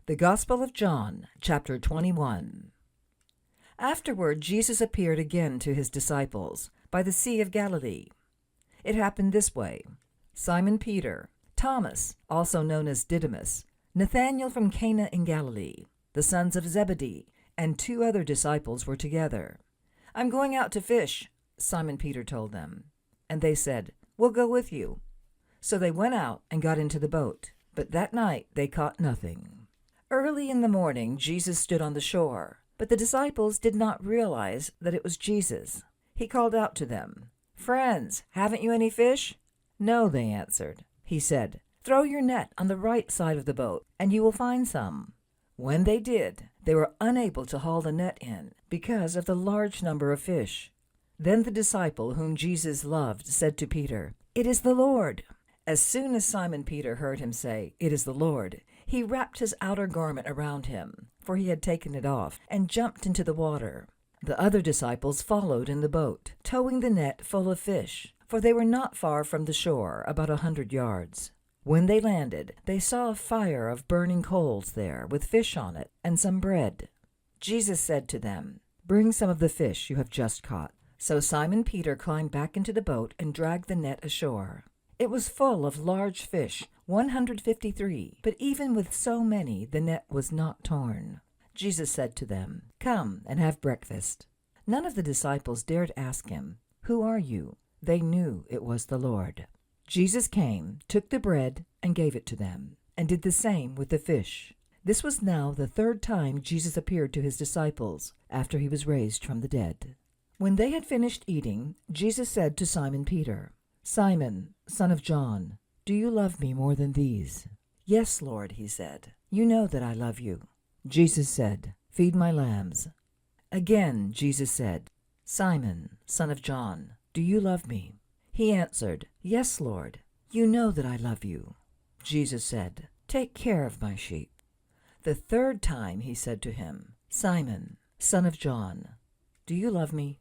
The Gospel of John, chapter 21. Afterward, Jesus appeared again to his disciples by the Sea of Galilee. It happened this way. Simon Peter, Thomas, also known as Didymus, Nathanael from Cana in Galilee, the sons of Zebedee, and 2 other disciples were together. "I'm going out to fish," Simon Peter told them. And they said, "We'll go with you." So they went out and got into the boat, but that night they caught nothing. Early in the morning, Jesus stood on the shore, but the disciples did not realize that it was Jesus. He called out to them, "Friends, haven't you any fish?" "No," they answered. He said, "Throw your net on the right side of the boat, and you will find some." When they did, they were unable to haul the net in because of the large number of fish. Then the disciple whom Jesus loved said to Peter, "It is the Lord." As soon as Simon Peter heard him say, "It is the Lord," he wrapped his outer garment around him, for he had taken it off, and jumped into the water. The other disciples followed in the boat, towing the net full of fish, for they were not far from the shore, about 100 yards. When they landed, they saw a fire of burning coals there, with fish on it, and some bread. Jesus said to them, "Bring some of the fish you have just caught." So Simon Peter climbed back into the boat and dragged the net ashore. It was full of large fish, 153, but even with so many, the net was not torn. Jesus said to them, "Come and have breakfast." None of the disciples dared ask him, "Who are you?" They knew it was the Lord. Jesus came, took the bread, and gave it to them, and did the same with the fish. This was now the 3rd time Jesus appeared to his disciples after he was raised from the dead. When they had finished eating, Jesus said to Simon Peter, "Simon, son of John, do you love me more than these?" "Yes, Lord," he said. "You know that I love you." Jesus said, "Feed my lambs." Again Jesus said, "Simon, son of John, do you love me?" He answered, "Yes, Lord, you know that I love you." Jesus said, "Take care of my sheep." The 3rd time he said to him, "Simon, son of John, do you love me?"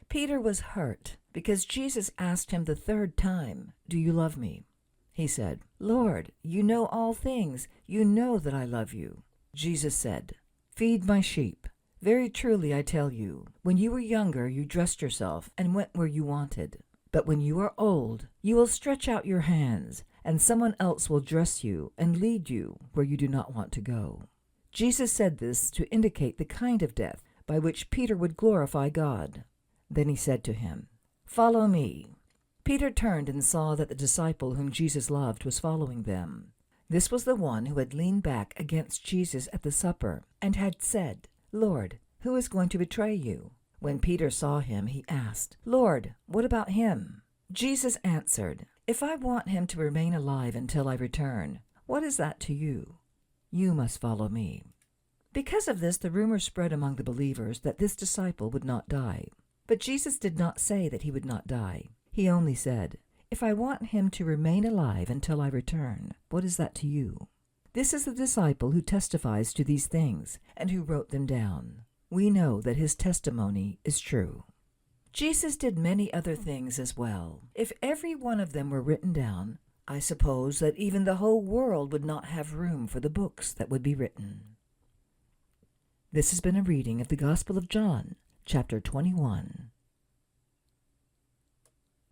Peter was hurt because Jesus asked him the 3rd time, "Do you love me?" He said, "Lord, you know all things. You know that I love you." Jesus said, "Feed my sheep. Very truly I tell you, when you were younger you dressed yourself and went where you wanted. But when you are old, you will stretch out your hands, and someone else will dress you and lead you where you do not want to go." Jesus said this to indicate the kind of death by which Peter would glorify God. Then he said to him, "Follow me." Peter turned and saw that the disciple whom Jesus loved was following them. This was the one who had leaned back against Jesus at the supper and had said, "Lord, who is going to betray you?" When Peter saw him, he asked, "Lord, what about him?" Jesus answered, "If I want him to remain alive until I return, what is that to you? You must follow me." Because of this, the rumor spread among the believers that this disciple would not die. But Jesus did not say that he would not die. He only said, "If I want him to remain alive until I return, what is that to you?" This is the disciple who testifies to these things and who wrote them down. We know that his testimony is true. Jesus did many other things as well. If every one of them were written down, I suppose that even the whole world would not have room for the books that would be written. This has been a reading of the Gospel of John, chapter 21.